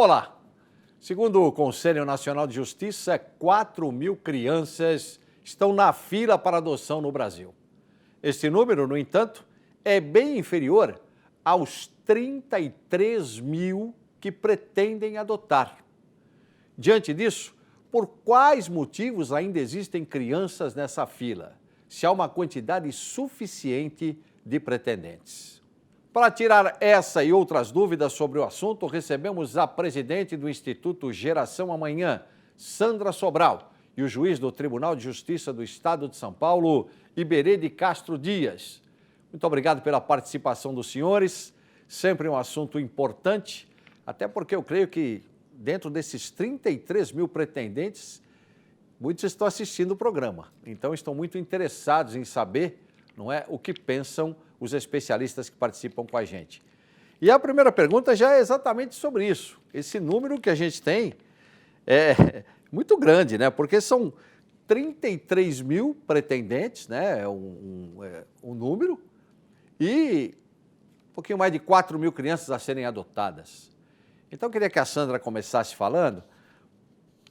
Olá! Segundo o Conselho Nacional de Justiça, 4.000 crianças estão na fila para adoção no Brasil. Este número, no entanto, é bem inferior aos 33.000 que pretendem adotar. Diante disso, por quais motivos ainda existem crianças nessa fila, se há uma quantidade suficiente de pretendentes? Para tirar essa e outras dúvidas sobre o assunto, recebemos a presidente do Instituto Geração Amanhã, Sandra Sobral, e o juiz do Tribunal de Justiça do Estado de São Paulo, Iberê de Castro Dias. Muito obrigado pela participação dos senhores, sempre um assunto importante, até porque eu creio que dentro desses 33.000 pretendentes, muitos estão assistindo o programa, então estão muito interessados em saber, não é, o que pensam os especialistas que participam com a gente. E a primeira pergunta já é exatamente sobre isso. Esse número que a gente tem é muito grande, né? Porque são 33.000 pretendentes, né? Um número, e um pouquinho mais de 4.000 crianças a serem adotadas. Então, eu queria que a Sandra começasse falando.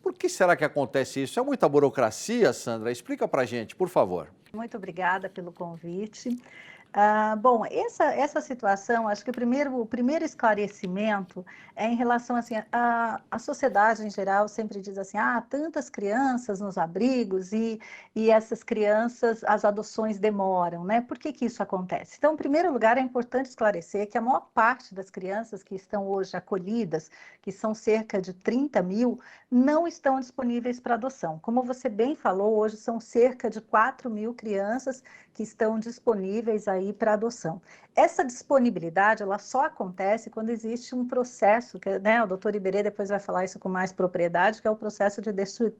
Por que será que acontece isso? É muita burocracia, Sandra? Explica pra gente, por favor. Muito obrigada pelo convite. Bom, essa situação, acho que o primeiro esclarecimento é em relação, assim, a sociedade em geral sempre diz assim, tantas crianças nos abrigos e essas crianças, as adoções demoram, né? Por que isso acontece? Então, em primeiro lugar, é importante esclarecer que a maior parte das crianças que estão hoje acolhidas, que são cerca de 30.000, não estão disponíveis para adoção. Como você bem falou, hoje são cerca de 4.000 crianças que estão disponíveis aí para adoção. Essa disponibilidade, ela só acontece quando existe um processo, que, né, o doutor Iberê depois vai falar isso com mais propriedade, que é o processo de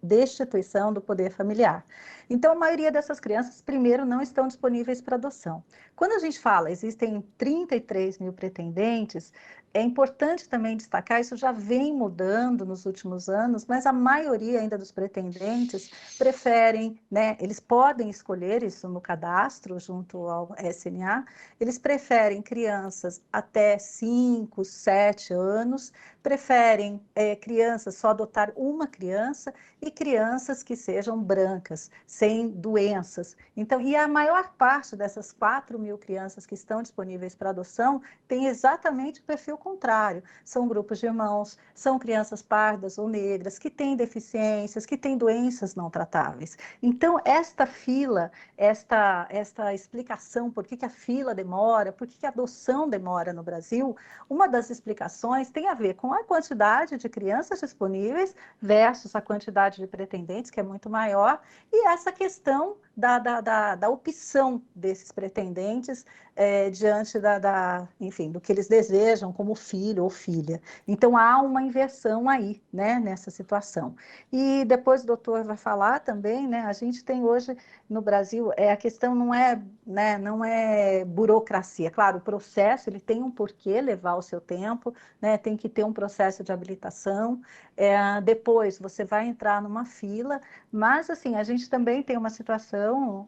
destituição do poder familiar. Então, a maioria dessas crianças, primeiro, não estão disponíveis para adoção. Quando a gente fala, existem 33.000 pretendentes, é importante também destacar, isso já vem mudando nos últimos anos, mas a maioria ainda dos pretendentes preferem, né, eles podem escolher isso no cadastro junto ao SNA, eles preferem crianças até 5, 7 anos, preferem crianças, só adotar uma criança e crianças que sejam brancas, sem doenças. Então, e a maior parte dessas 4.000 crianças que estão disponíveis para adoção tem exatamente o perfil contrário. São grupos de irmãos, são crianças pardas ou negras, que têm deficiências, que têm doenças não tratáveis. Então, esta fila, esta explicação por que a fila demora, por que a adoção demora no Brasil, uma das explicações tem a ver com a quantidade de crianças disponíveis versus a quantidade de pretendentes, que é muito maior, e essa questão da opção desses pretendentes diante enfim, do que eles desejam como filho ou filha. Então, há uma inversão aí, né, nessa situação. E depois o doutor vai falar também, né, a gente tem hoje no Brasil, a questão não é, né, não é burocracia. Claro, o processo ele tem um porquê levar o seu tempo, né, tem que ter um processo de habilitação, depois você vai entrar numa fila, mas assim, a gente também tem uma situação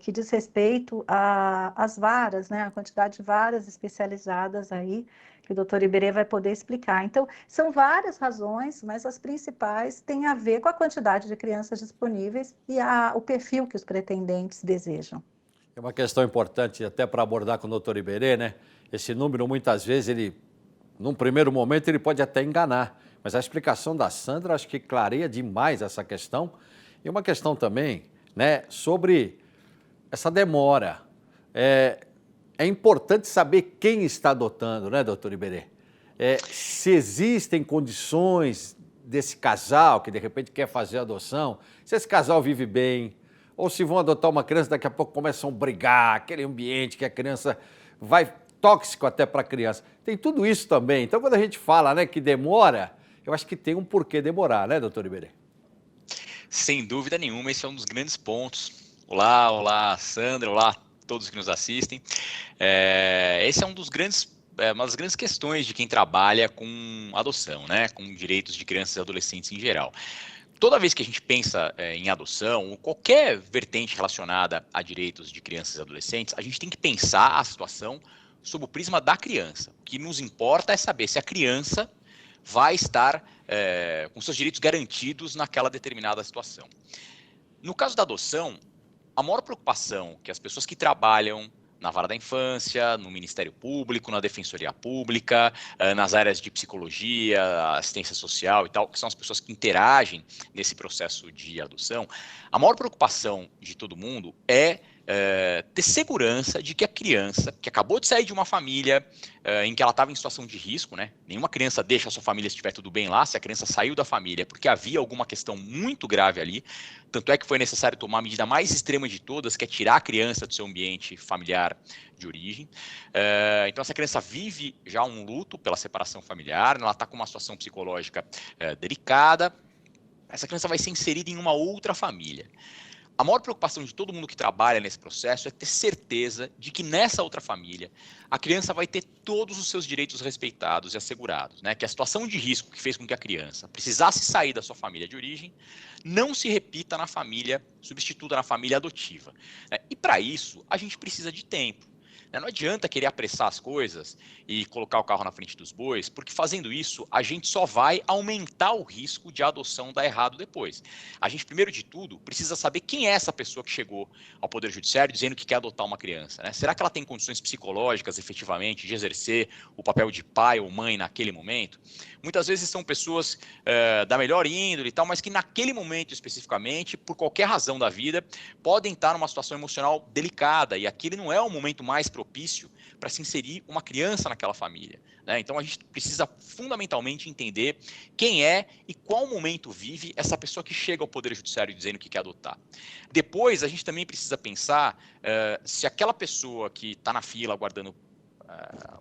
que diz respeito às varas, né, a quantidade de varas especializadas aí, que o doutor Iberê vai poder explicar. Então, são várias razões, mas as principais têm a ver com a quantidade de crianças disponíveis e o perfil que os pretendentes desejam. É uma questão importante até para abordar com o doutor Iberê, né? Esse número, muitas vezes, num primeiro momento, ele pode até enganar, mas a explicação da Sandra acho que clareia demais essa questão. E uma questão também, né, sobre essa demora. É importante saber quem está adotando, né, doutor Iberê? Se existem condições desse casal que de repente quer fazer a adoção, se esse casal vive bem, ou se vão adotar uma criança, daqui a pouco começam a brigar, aquele ambiente que a criança vai tóxico até para a criança. Tem tudo isso também. Então, quando a gente fala, né, que demora, eu acho que tem um porquê demorar, né, doutor Iberê? Sem dúvida nenhuma, esse é um dos grandes pontos. Olá, Sandra, olá todos que nos assistem. Esse é uma das grandes questões de quem trabalha com adoção, né, com direitos de crianças e adolescentes em geral. Toda vez que a gente pensa em adoção, ou qualquer vertente relacionada a direitos de crianças e adolescentes, a gente tem que pensar a situação sob o prisma da criança. O que nos importa é saber se a criança vai estar com seus direitos garantidos naquela determinada situação. No caso da adoção, a maior preocupação que as pessoas que trabalham na vara da infância, no Ministério Público, na Defensoria Pública, nas áreas de psicologia, assistência social e tal, que são as pessoas que interagem nesse processo de adoção, a maior preocupação de todo mundo é ter segurança de que a criança, que acabou de sair de uma família em que ela estava em situação de risco, né? Nenhuma criança deixa a sua família se estiver tudo bem lá, se a criança saiu da família porque havia alguma questão muito grave ali, tanto é que foi necessário tomar a medida mais extrema de todas, que é tirar a criança do seu ambiente familiar de origem. Então essa criança vive já um luto pela separação familiar, ela está com uma situação psicológica delicada, essa criança vai ser inserida em uma outra família. A maior preocupação de todo mundo que trabalha nesse processo é ter certeza de que nessa outra família a criança vai ter todos os seus direitos respeitados e assegurados, né? Que a situação de risco que fez com que a criança precisasse sair da sua família de origem não se repita na família substituta, na família adotiva. E para isso a gente precisa de tempo. Não adianta querer apressar as coisas e colocar o carro na frente dos bois, porque fazendo isso, a gente só vai aumentar o risco de a adoção dar errado depois. A gente, primeiro de tudo, precisa saber quem é essa pessoa que chegou ao Poder Judiciário dizendo que quer adotar uma criança, né? Será que ela tem condições psicológicas, efetivamente, de exercer o papel de pai ou mãe naquele momento? Muitas vezes são pessoas da melhor índole e tal, mas que naquele momento especificamente, por qualquer razão da vida, podem estar numa situação emocional delicada e aquele não é o momento mais propício para se inserir uma criança naquela família, né? Então a gente precisa fundamentalmente entender quem é e qual momento vive essa pessoa que chega ao Poder Judiciário dizendo que quer adotar. Depois a gente também precisa pensar se aquela pessoa que está na fila aguardando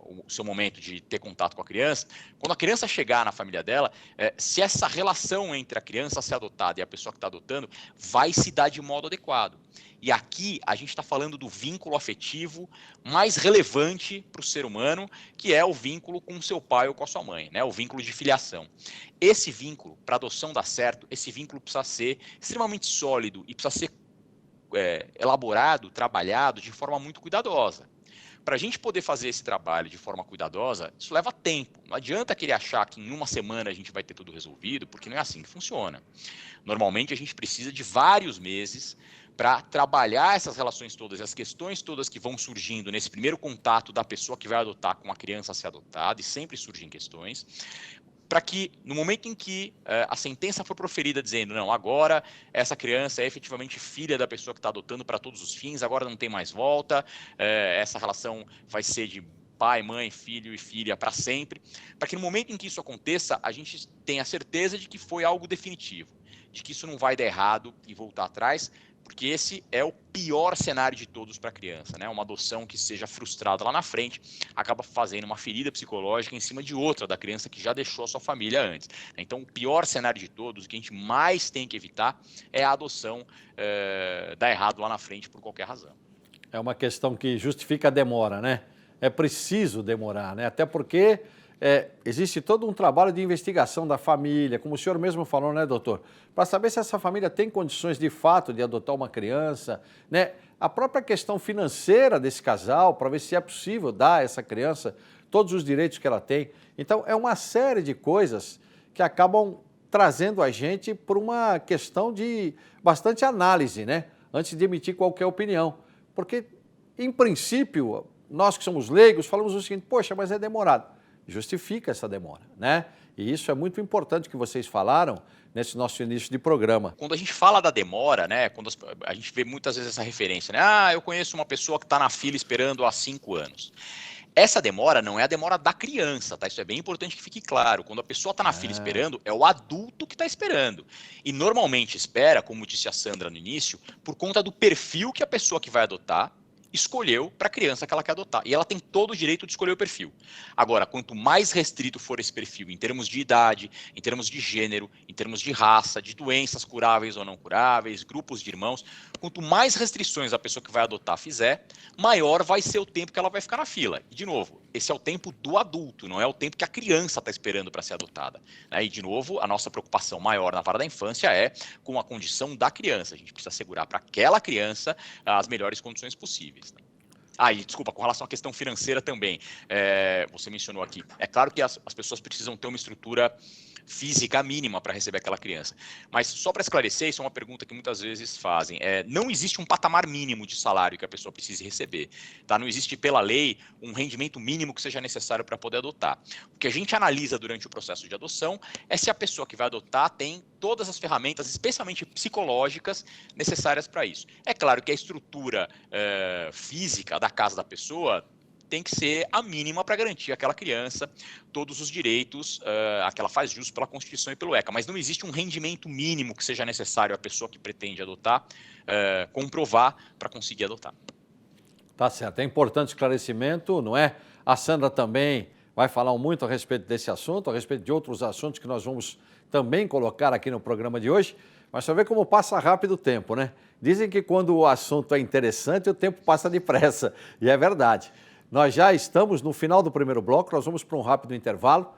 o seu momento de ter contato com a criança, quando a criança chegar na família dela, se essa relação entre a criança a ser adotada e a pessoa que está adotando vai se dar de modo adequado. E aqui a gente está falando do vínculo afetivo mais relevante para o ser humano, que é o vínculo com seu pai ou com a sua mãe, né? O vínculo de filiação. Esse vínculo, para a adoção dar certo, esse vínculo precisa ser extremamente sólido e precisa ser elaborado, trabalhado de forma muito cuidadosa. Para a gente poder fazer esse trabalho de forma cuidadosa, isso leva tempo. Não adianta querer achar que em uma semana a gente vai ter tudo resolvido, porque não é assim que funciona. Normalmente a gente precisa de vários meses para trabalhar essas relações todas, as questões todas que vão surgindo nesse primeiro contato da pessoa que vai adotar com a criança a ser adotada, e sempre surgem questões, para que no momento em que a sentença for proferida dizendo, não, agora essa criança é efetivamente filha da pessoa que está adotando para todos os fins, agora não tem mais volta, essa relação vai ser de pai, mãe, filho e filha para sempre, para que no momento em que isso aconteça, a gente tenha certeza de que foi algo definitivo, de que isso não vai dar errado e voltar atrás, porque esse é o pior cenário de todos para a criança, né? Uma adoção que seja frustrada lá na frente acaba fazendo uma ferida psicológica em cima de outra da criança que já deixou a sua família antes. Então, o pior cenário de todos, o que a gente mais tem que evitar é a adoção dar errado lá na frente por qualquer razão. É uma questão que justifica a demora, né? É preciso demorar, né? Até porque existe todo um trabalho de investigação da família, como o senhor mesmo falou, né, doutor? Para saber se essa família tem condições de fato de adotar uma criança, né? A própria questão financeira desse casal, para ver se é possível dar a essa criança todos os direitos que ela tem. Então, é uma série de coisas que acabam trazendo a gente por uma questão de bastante análise, né? Antes de emitir qualquer opinião. Porque, em princípio, nós que somos leigos falamos o seguinte, poxa, mas é demorado. Justifica essa demora, né? E isso é muito importante que vocês falaram nesse nosso início de programa. Quando a gente fala da demora, né? Quando a gente vê muitas vezes essa referência, né? Ah, eu conheço uma pessoa que está na fila esperando há 5 anos. Essa demora não é a demora da criança, tá? Isso é bem importante que fique claro. Quando a pessoa está na fila esperando, é o adulto que está esperando. E normalmente espera, como disse a Sandra no início, por conta do perfil que a pessoa que vai adotar escolheu para a criança que ela quer adotar. E ela tem todo o direito de escolher o perfil. Agora, quanto mais restrito for esse perfil em termos de idade, em termos de gênero, em termos de raça, de doenças curáveis ou não curáveis, grupos de irmãos, quanto mais restrições a pessoa que vai adotar fizer, maior vai ser o tempo que ela vai ficar na fila. E, de novo, esse é o tempo do adulto, não é o tempo que a criança está esperando para ser adotada. E, de novo, a nossa preocupação maior na vara da infância é com a condição da criança. A gente precisa assegurar para aquela criança as melhores condições possíveis. E desculpa, com relação à questão financeira também, você mencionou aqui, é claro que as pessoas precisam ter uma estrutura física mínima para receber aquela criança, mas só para esclarecer, isso é uma pergunta que muitas vezes fazem, não existe um patamar mínimo de salário que a pessoa precise receber, tá? Não existe pela lei um rendimento mínimo que seja necessário para poder adotar. O que a gente analisa durante o processo de adoção é se a pessoa que vai adotar tem todas as ferramentas, especialmente psicológicas, necessárias para isso. É claro que a estrutura física da casa da pessoa tem que ser a mínima para garantir àquela criança todos os direitos a que ela faz jus pela Constituição e pelo ECA, mas não existe um rendimento mínimo que seja necessário à pessoa que pretende adotar comprovar para conseguir adotar. Tá certo, é importante esclarecimento, não é? A Sandra também vai falar muito a respeito desse assunto, a respeito de outros assuntos que nós vamos também colocar aqui no programa de hoje, mas só ver como passa rápido o tempo, né? Dizem que quando o assunto é interessante, o tempo passa depressa, e é verdade. Nós já estamos no final do primeiro bloco, nós vamos para um rápido intervalo.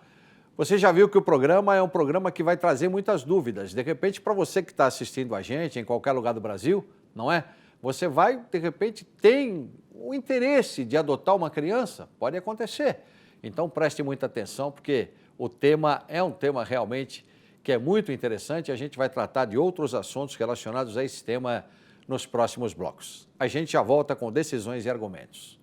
Você já viu que o programa é um programa que vai trazer muitas dúvidas. De repente, para você que está assistindo a gente em qualquer lugar do Brasil, não é? Você vai, de repente, tem o interesse de adotar uma criança? Pode acontecer. Então, preste muita atenção, porque o tema é um tema realmente que é muito interessante. A gente vai tratar de outros assuntos relacionados a esse tema nos próximos blocos. A gente já volta com decisões e argumentos.